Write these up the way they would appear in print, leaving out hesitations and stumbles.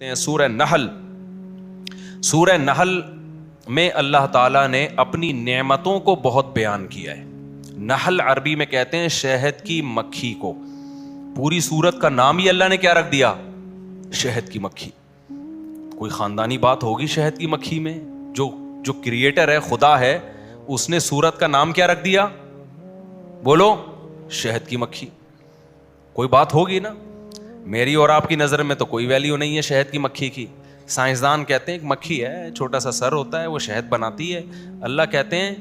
سورہ نحل. سورہ نحل میں اللہ تعالیٰ نے اپنی نعمتوں کو بہت بیان کیا ہے. نحل عربی میں کہتے ہیں شہد کی مکھی کو. پوری سورت کا نام ہی اللہ نے کیا رکھ دیا؟ شہد کی مکھی. کوئی خاندانی بات ہوگی شہد کی مکھی میں؟ جو کریٹر ہے، خدا ہے، اس نے سورت کا نام کیا رکھ دیا؟ بولو، شہد کی مکھی. کوئی بات ہوگی نا. میری اور آپ کی نظر میں تو کوئی ویلیو نہیں ہے شہد کی مکھی کی. سائنسدان کہتے ہیں ایک مکھی ہے، چھوٹا سا سر ہوتا ہے، وہ شہد بناتی ہے. اللہ کہتے ہیں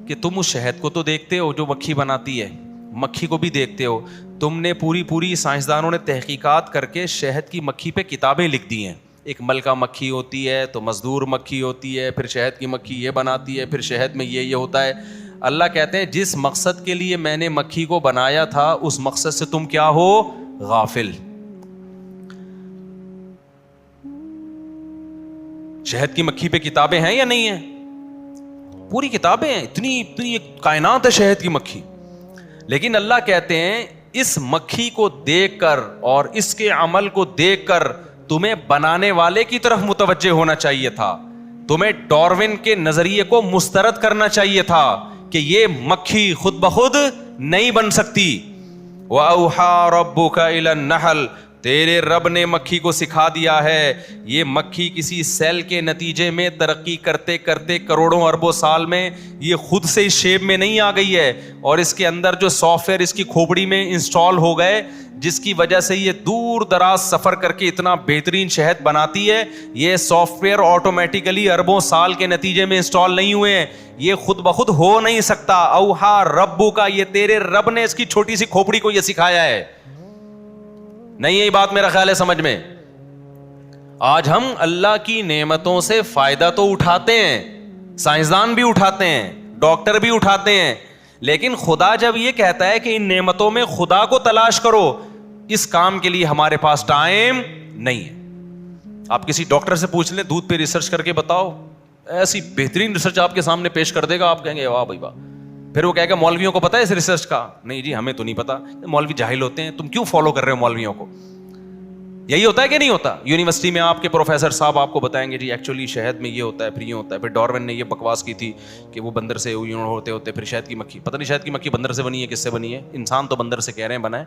کہ تم اس شہد کو تو دیکھتے ہو جو مکھی بناتی ہے، مکھی کو بھی دیکھتے ہو. تم نے پوری سائنسدانوں نے تحقیقات کر کے شہد کی مکھی پہ کتابیں لکھ دی ہیں. ایک ملکہ مکھی ہوتی ہے، تو مزدور مکھی ہوتی ہے، پھر شہد کی مکھی یہ بناتی ہے، پھر شہد میں یہ ہوتا ہے. اللہ کہتے ہیں جس مقصد کے لیے میں نے مکھی کو بنایا تھا اس مقصد سے تم کیا ہو؟ غافل. شہد کی مکھی پہ کتابیں ہیں یا نہیں ہیں؟ پوری کتابیں ہیں. اتنی ایک کائنات ہے شہد کی مکھی. لیکن اللہ کہتے ہیں اس مکھی کو دیکھ کر اور اس کے عمل کو دیکھ کر تمہیں بنانے والے کی طرف متوجہ ہونا چاہیے تھا. تمہیں ڈاروین کے نظریے کو مسترد کرنا چاہیے تھا کہ یہ مکھی خود بخود نہیں بن سکتی. وَأَوْحَى رَبُّكَ إِلَى النَّحْلِ، تیرے رب نے مکھی کو سکھا دیا ہے. یہ مکھی کسی سیل کے نتیجے میں ترقی کرتے کرتے کروڑوں اربوں سال میں یہ خود سے اس شیپ میں نہیں آ گئی ہے، اور اس کے اندر جو سافٹ ویئر اس کی کھوپڑی میں انسٹال ہو گئے جس کی وجہ سے یہ دور دراز سفر کر کے اتنا بہترین شہد بناتی ہے، یہ سافٹ ویئر آٹومیٹیکلی اربوں سال کے نتیجے میں انسٹال نہیں ہوئے ہیں. یہ خود بخود ہو نہیں سکتا. اوہا ربو کا، یہ تیرے رب نے اس کی چھوٹی سی کھوپڑی کو یہ سکھایا ہے. نہیں یہی بات میرا خیال ہے سمجھ میں. آج ہم اللہ کی نعمتوں سے فائدہ تو اٹھاتے ہیں، سائنسدان بھی اٹھاتے ہیں، ڈاکٹر بھی اٹھاتے ہیں، لیکن خدا جب یہ کہتا ہے کہ ان نعمتوں میں خدا کو تلاش کرو، اس کام کے لیے ہمارے پاس ٹائم نہیں ہے. آپ کسی ڈاکٹر سے پوچھ لیں دودھ پہ ریسرچ کر کے بتاؤ، ایسی بہترین ریسرچ آپ کے سامنے پیش کر دے گا، آپ کہیں گے واہ بھائی واہ. پھر وہ کہے گا مولویوں کو پتا ہے اس ریسرچ کا؟ نہیں جی ہمیں تو نہیں پتا. مولوی جاہل ہوتے ہیں، تم کیوں فالو کر رہے ہو مولویوں کو؟ یہی ہوتا ہے کہ نہیں ہوتا؟ یونیورسٹی میں آپ کے پروفیسر صاحب آپ کو بتائیں گے جی ایکچولی شہد میں یہ ہوتا ہے، پھر یہ ہوتا ہے. پھر ڈاروین نے یہ بکواس کی تھی کہ وہ بندر سے ہوتے ہوتے پھر شہد کی مکھی. پتہ نہیں شہد کی مکھی بندر سے بنی ہے کس سے بنی ہے. انسان تو بندر سے کہہ رہے ہیں بنا ہے،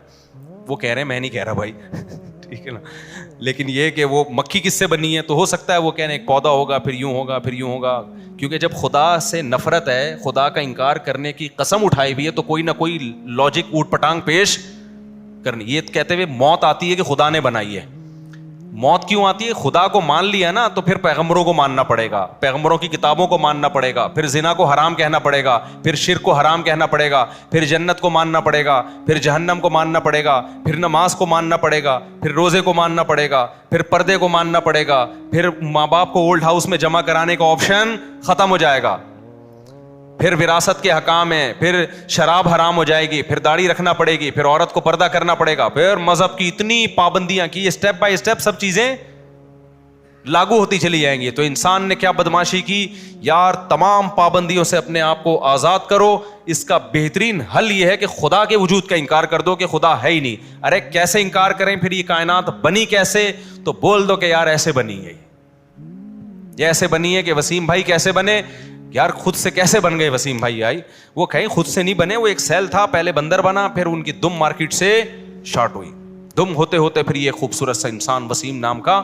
وہ کہہ رہے ہیں، میں نہیں کہہ رہا بھائی ٹھیک ہے نا. لیکن یہ کہ وہ مکھی کس سے بنی ہے تو ہو سکتا ہے وہ کہہ رہے ہیں ایک پودا ہوگا، پھر یوں ہوگا، پھر یوں ہوگا. کیونکہ جب خدا سے نفرت ہے، خدا کا انکار کرنے کی قسم اٹھائی ہوئی ہے، تو کوئی نہ کوئی لاجک اوٹ پٹانگ پیش کرنی. یہ کہتے ہوئے موت آتی ہے کہ خدا نے بنائی ہے. موت کیوں آتی ہے؟ خدا کو مان لیا نا تو پھر پیغمبروں کو ماننا پڑے گا، پیغمبروں کی کتابوں کو ماننا پڑے گا، پھر زنا کو حرام کہنا پڑے گا، پھر شرک کو حرام کہنا پڑے گا، پھر جنت کو ماننا پڑے گا، پھر جہنم کو ماننا پڑے گا، پھر نماز کو ماننا پڑے گا، پھر روزے کو ماننا پڑے گا، پھر پردے کو ماننا پڑے گا، پھر ماں باپ کو اولڈ ہاؤس میں جمع کرانے کا آپشن ختم ہو جائے گا، پھر وراثت کے حکام ہیں، پھر شراب حرام ہو جائے گی، پھر داڑھی رکھنا پڑے گی، پھر عورت کو پردہ کرنا پڑے گا، پھر مذہب کی اتنی پابندیاں کی، اسٹیپ بائی اسٹیپ سب چیزیں لاگو ہوتی چلی جائیں گی. تو انسان نے کیا بدماشی کی یار؟ تمام پابندیوں سے اپنے آپ کو آزاد کرو. اس کا بہترین حل یہ ہے کہ خدا کے وجود کا انکار کر دو کہ خدا ہے ہی نہیں. ارے کیسے انکار کریں؟ پھر یہ کائنات بنی کیسے؟ تو بول دو کہ یار ایسے بنی ہے، یہ ایسے بنی ہے. کہ وسیم بھائی کیسے بنے؟ یار خود سے کیسے بن گئے وسیم بھائی؟ آئی وہ کہیں خود سے نہیں بنے، وہ ایک سیل تھا، پہلے بندر بنا، پھر ان کی دم مارکیٹ سے شارٹ ہوئی، دم ہوتے ہوتے پھر یہ خوبصورت سا انسان وسیم نام کا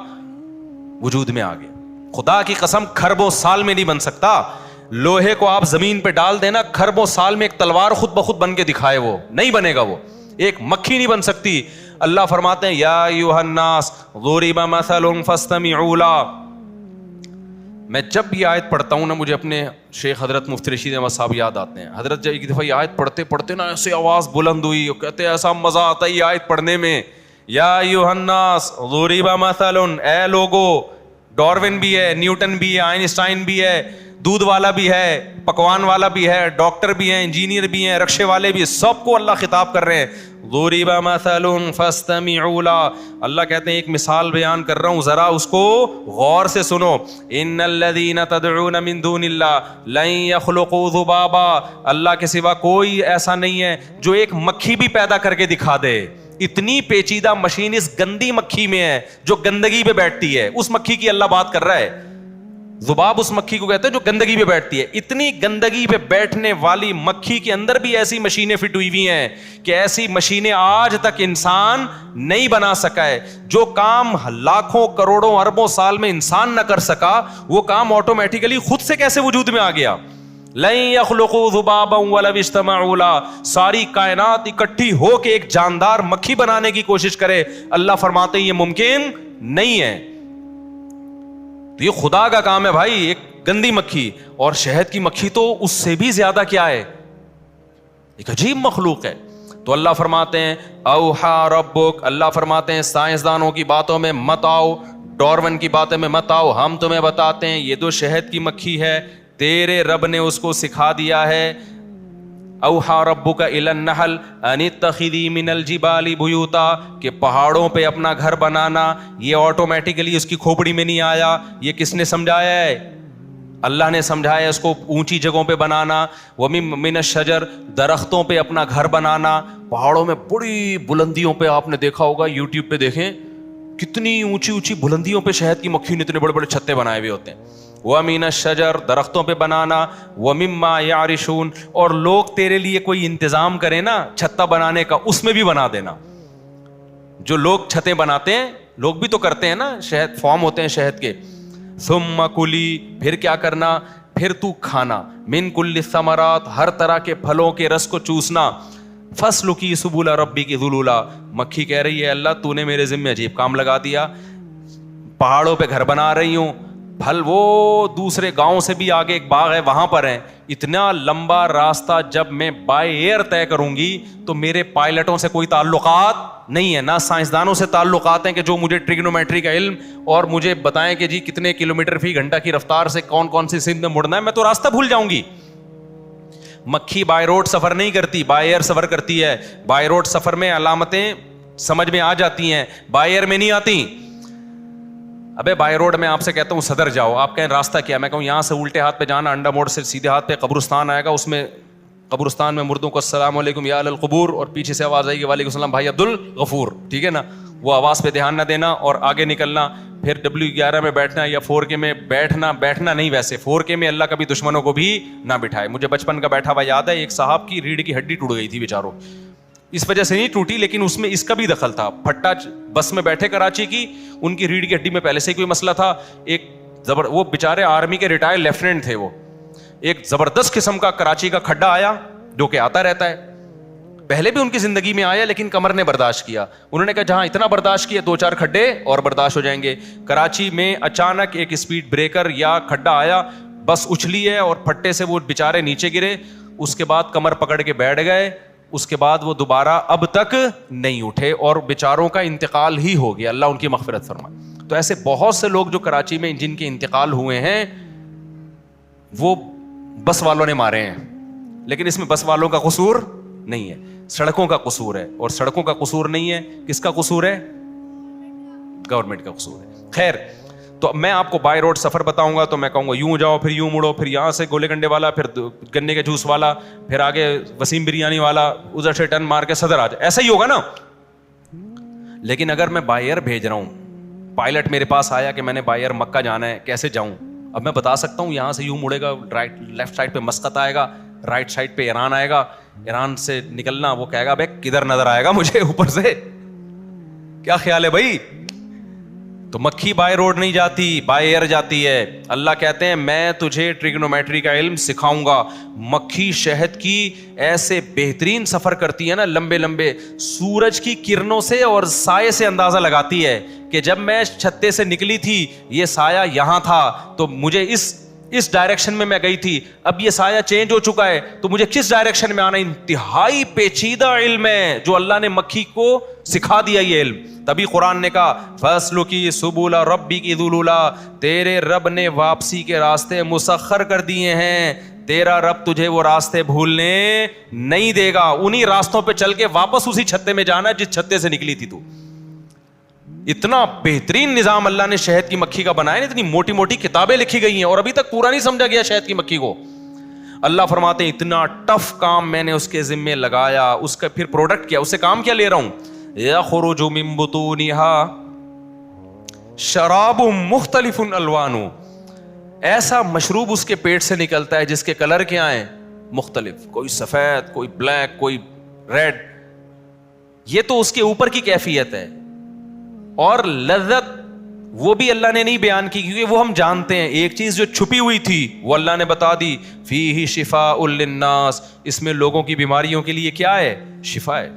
وجود میں آ گیا. خدا کی قسم کھربوں سال میں نہیں بن سکتا. لوہے کو آپ زمین پہ ڈال دینا، کھربوں سال میں ایک تلوار خود بخود بن کے دکھائے، وہ نہیں بنے گا. وہ ایک مکھی نہیں بن سکتی. اللہ فرماتے ہیں یا ایھا الناس ضرب مثل فاستمعوا له. میں جب یہ آیت پڑھتا ہوں نا مجھے اپنے شیخ حضرت مفتی رشید احمد صاحب یاد آتے ہیں. حضرت جب ایک دفعہ یہ آیت پڑھتے پڑھتے نا ایسے آواز بلند ہوئی، وہ کہتے ہیں ایسا مزہ آتا ہے یہ آیت پڑھنے میں. یا ایھا الناس ضرب مثل، اے لوگو. ڈاروین بھی ہے، نیوٹن بھی ہے، آئنسٹائن بھی ہے، دودھ والا بھی ہے، پکوان والا بھی ہے، ڈاکٹر بھی ہیں، انجینئر بھی ہیں، رکشے والے بھی ہیں، سب کو اللہ خطاب کر رہے ہیں. ضرب مثل فاستمعوا له. اللہ کہتے ہیں ایک مثال بیان کر رہا ہوں، ذرا اس کو غور سے سنو. ان الذين تدعون من دون الله لن يخلقوا ذبابا. اللہ کے سوا کوئی ایسا نہیں ہے جو ایک مکھی بھی پیدا کر کے دکھا دے. اتنی پیچیدہ مشین اس گندی مکھی میں ہے جو گندگی پہ بیٹھتی ہے. اس مکھی کی اللہ بات کر رہا ہے. ذباب اس مکھی کو کہتے ہیں جو گندگی پہ بیٹھتی ہے. اتنی گندگی پہ بیٹھنے والی مکھی کے اندر بھی ایسی مشینیں فٹ ہوئی ہوئی ہیں کہ ایسی مشینیں آج تک انسان نہیں بنا سکا ہے. جو کام لاکھوں کروڑوں اربوں سال میں انسان نہ کر سکا, وہ کام آٹومیٹیکلی خود سے کیسے وجود میں آ گیا. لن یخلقوا ذبابا ولو اجتمعوا له, ساری کائنات اکٹھی ہو کے ایک جاندار مکھی بنانے کی کوشش کرے, اللہ فرماتے ہیں یہ ممکن نہیں ہے. تو یہ خدا کا کام ہے بھائی, ایک گندی مکھی. اور شہد کی مکھی تو اس سے بھی زیادہ کیا ہے, ایک عجیب مخلوق ہے. تو اللہ فرماتے ہیں اوحا ربک, اللہ فرماتے ہیں سائنسدانوں کی باتوں میں مت آؤ, ڈارون کی باتوں میں مت آؤ, ہم تمہیں بتاتے ہیں یہ جو شہد کی مکھی ہے تیرے رب نے اس کو سکھا دیا ہے. اوحا ربک الی النحل ان اتخذی من الجبال بیوتا, کہ پہاڑوں پہ اپنا گھر بنانا یہ آٹومیٹیکلی اس کی کھوپڑی میں نہیں آیا. یہ کس نے سمجھایا ہے, اللہ نے سمجھایا اس کو اونچی جگہوں پہ بنانا. ومن الشجر, درختوں پہ اپنا گھر بنانا. پہاڑوں میں بڑی بلندیوں پہ آپ نے دیکھا ہوگا, یوٹیوب پہ دیکھیں کتنی اونچی اونچی بلندیوں پہ شہد کی مکھی نے اتنے بڑے بڑے چھتے بنائے ہوئے ہوتے ہیں. وَمِنَ الشَّجَرِ, درختوں پہ بنانا. وَمِمَّا يَعْرِشُونَ, اور لوگ تیرے لیے کوئی انتظام کریں نا چھتا بنانے کا, اس میں بھی بنا دینا. جو لوگ چھتیں بناتے ہیں, لوگ بھی تو کرتے ہیں نا, شہد فارم ہوتے ہیں شہد کے. ثُمَّ كُلِي, پھر کیا کرنا, پھر تو کھانا. مِن كُلِّ الثَّمَرَاتِ, ہر طرح کے پھلوں کے رس کو چوسنا. فَاسْلُكِي سُبُلَ رَبِّكِ ذُلُولًا, مکھی کہہ رہی ہے اللہ تو نے میرے ذمہ عجیب کام لگا دیا, پہاڑوں پہ گھر بنا رہی ہوں, پھل وہ دوسرے گاؤں سے بھی آگے ایک باغ ہے وہاں پر ہیں. اتنا لمبا راستہ جب میں بائی ایئر طے کروں گی تو میرے پائلٹوں سے کوئی تعلقات نہیں ہے, نہ سائنسدانوں سے تعلقات ہیں کہ جو مجھے ٹریگنومیٹری کا علم اور مجھے بتائیں کہ جی کتنے کلومیٹر فی گھنٹہ کی رفتار سے کون کون سی سمت میں مڑنا ہے. میں تو راستہ بھول جاؤں گی. مکھی بائی روڈ سفر نہیں کرتی, بائی ایئر سفر کرتی ہے. بائی روڈ سفر میں علامتیں سمجھ میں آ جاتی ہیں, بائی ایئر میں نہیں آتی. ابے بائی روڈ میں آپ سے کہتا ہوں صدر جاؤ, آپ کہیں راستہ کیا, میں کہوں یہاں سے الٹے ہاتھ پہ جانا, انڈا موڑ سے سیدھے ہاتھ پہ قبرستان آئے گا, اس میں قبرستان میں مردوں کو السلام علیکم یا القبور, اور پیچھے سے آواز آئے گی وعلیکم السلام بھائی عبد الغفور, ٹھیک ہے نا. وہ آواز پہ دھیان نہ دینا اور آگے نکلنا. پھر W11 میں بیٹھنا یا 4K میں بیٹھنا نہیں, ویسے 4K میں اللہ کبھی دشمنوں کو بھی نہ بٹھائے. مجھے بچپن کا بیٹھا ہوا یاد ہے, ایک صاحب کی ریڑھ کی ہڈی ٹوٹ گئی تھی بیچاروں, اس وجہ سے نہیں ٹوٹی لیکن اس میں اس کا بھی دخل تھا. پھٹا بس میں بیٹھے کراچی کی, ان کی ریڑھ کی ہڈی میں پہلے سے ہی کوئی مسئلہ تھا. ایک وہ بیچارے آرمی کے ریٹائر لیفٹیننٹ تھے, وہ ایک زبردست قسم کا کراچی کا کھڈا آیا جو کہ آتا رہتا ہے, پہلے بھی ان کی زندگی میں آیا لیکن کمر نے برداشت کیا. انہوں نے کہا جہاں اتنا برداشت کیا 2-4 کھڈے اور برداشت ہو جائیں گے. کراچی میں اچانک ایک اسپیڈ بریکر یا کھڈا آیا, بس اچھلی ہے اور پھٹے سے وہ بیچارے نیچے گرے. اس کے بعد کمر پکڑ کے بیٹھ گئے, اس کے بعد وہ دوبارہ اب تک نہیں اٹھے اور بیچاروں کا انتقال ہی ہو گیا, اللہ ان کی مغفرت فرمائے. تو ایسے بہت سے لوگ جو کراچی میں جن کے انتقال ہوئے ہیں وہ بس والوں نے مارے ہیں, لیکن اس میں بس والوں کا قصور نہیں ہے, سڑکوں کا قصور ہے. اور سڑکوں کا قصور نہیں ہے, کس کا قصور ہے, گورنمنٹ کا قصور ہے. خیر, تو میں آپ کو بائی روڈ سفر بتاؤں گا تو میں کہوں گا یوں جاؤ, پھر یوں مڑو, پھر یہاں سے گولے گنڈے والا, پھر گنے کے جوس والا, پھر آگے وسیم بریانی والا, ادھر سے ٹرن مار کے صدر آ جائے, ایسا ہی ہوگا نا. لیکن اگر میں بائی ایئر بھیج رہا ہوں, پائلٹ میرے پاس آیا کہ میں نے بائی ایئر مکہ جانا ہے, کیسے جاؤں, اب میں بتا سکتا ہوں یہاں سے یوں مڑے گا, لیفٹ سائڈ پہ مسقط آئے گا, رائٹ سائڈ پہ ایران آئے گا, ایران سے نکلنا, وہ کہے گا بھائی کدھر نظر آئے گا مجھے اوپر سے, کیا خیال ہے بھائی. تو مکھی بائی روڈ نہیں جاتی, بائی ایئر جاتی ہے. اللہ کہتے ہیں میں تجھے ٹریگنومیٹری کا علم سکھاؤں گا. مکھی شہد کی ایسے بہترین سفر کرتی ہے نا, لمبے لمبے, سورج کی کرنوں سے اور سائے سے اندازہ لگاتی ہے کہ جب میں چھتے سے نکلی تھی یہ سایہ یہاں تھا تو مجھے اس ڈائریکشن میں گئی تھی, اب یہ سایہ چینج ہو چکا ہے تو مجھے کس ڈائریکشن میں آنا. انتہائی پیچیدہ علم ہے جو اللہ نے مکھی کو سکھا دیا یہ علم. تبھی قرآن نے کہا فَاسْلُكِي سُبُلَ رَبِّكِ ذُلُولًا, تیرے رب نے واپسی کے راستے مسخر کر دیے ہیں, تیرا رب تجھے وہ راستے بھولنے نہیں دے گا. انہی راستوں پہ چل کے واپس اسی چھتے میں جانا جس چھتے سے نکلی تھی تو. اتنا بہترین نظام اللہ نے شہد کی مکھی کا بنایا, اتنی موٹی موٹی کتابیں لکھی گئی ہیں اور ابھی تک پورا نہیں سمجھا گیا شہد کی مکھی کو. اللہ فرماتے ہیں اتنا ٹف کام میں نے اس کے ذمے لگایا, اس کا پھر پروڈکٹ کیا, اس سے کام کیا لے رہا ہوں, یخرج من بطونها شراب مختلف الوان، ایسا مشروب اس کے پیٹ سے نکلتا ہے جس کے کلر کیا ہیں؟ مختلف، کوئی سفید، کوئی بلیک، کوئی ریڈ. یہ تو اس کے اوپر کی کیفیت ہے. اور لذت وہ بھی اللہ نے نہیں بیان کی، کیونکہ وہ ہم جانتے ہیں. ایک چیز جو چھپی ہوئی تھی وہ اللہ نے بتا دی، فیہ شفاء للناس، اس میں لوگوں کی بیماریوں کے لیے کیا ہے؟ شفا ہے.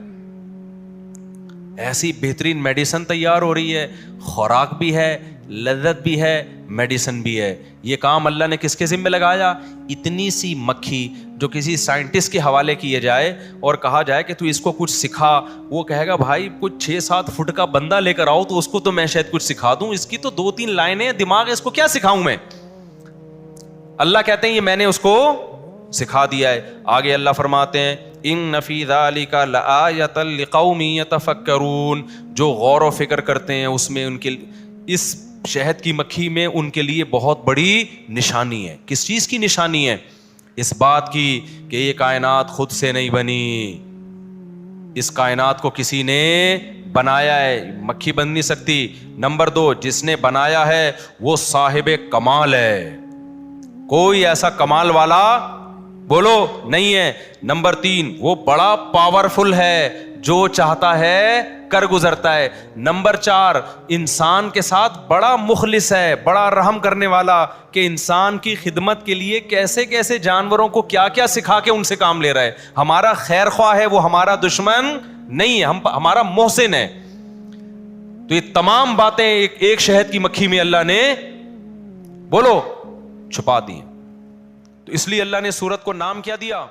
ایسی بہترین میڈیسن تیار ہو رہی ہے، خوراک بھی ہے، لذت بھی ہے، میڈیسن بھی ہے. یہ کام اللہ نے کس کے ذمہ لگایا؟ اتنی سی مکھی جو کسی سائنٹسٹ کے حوالے کیے جائے اور کہا جائے کہ تو اس کو کچھ سکھا، وہ کہے گا بھائی کچھ 6-7 فٹ کا بندہ لے کر آؤ تو اس کو تو میں شاید کچھ سکھا دوں، اس کی تو 2-3 لائنیں دماغ ہے، اس کو کیا سکھاؤں میں؟ اللہ کہتے ہیں یہ میں نے اس کو سکھا دیا ہے. آگے اللہ فرماتے ہیں ان فی ذالک لآیۃ لقوم یتفکرون، جو غور و فکر کرتے ہیں اس میں، ان کے اس شہد کی مکھی میں ان کے لیے بہت بڑی نشانی ہے. کس چیز کی نشانی ہے؟ اس بات کی کہ یہ کائنات خود سے نہیں بنی، اس کائنات کو کسی نے بنایا ہے، مکھی بن نہیں سکتی. نمبر 2، جس نے بنایا ہے وہ صاحب کمال ہے، کوئی ایسا کمال والا بولو نہیں ہے. نمبر 3، وہ بڑا پاورفل ہے، جو چاہتا ہے کر گزرتا ہے. نمبر 4، انسان کے ساتھ بڑا مخلص ہے، بڑا رحم کرنے والا، کہ انسان کی خدمت کے لیے کیسے کیسے جانوروں کو کیا کیا سکھا کے ان سے کام لے رہا ہے. ہمارا خیر خواہ ہے، وہ ہمارا دشمن نہیں ہے، ہمارا محسن ہے. تو یہ تمام باتیں ایک شہد کی مکھی میں اللہ نے بولو چھپا دی. تو اس لیے اللہ نے سورت کو نام کیا دیا؟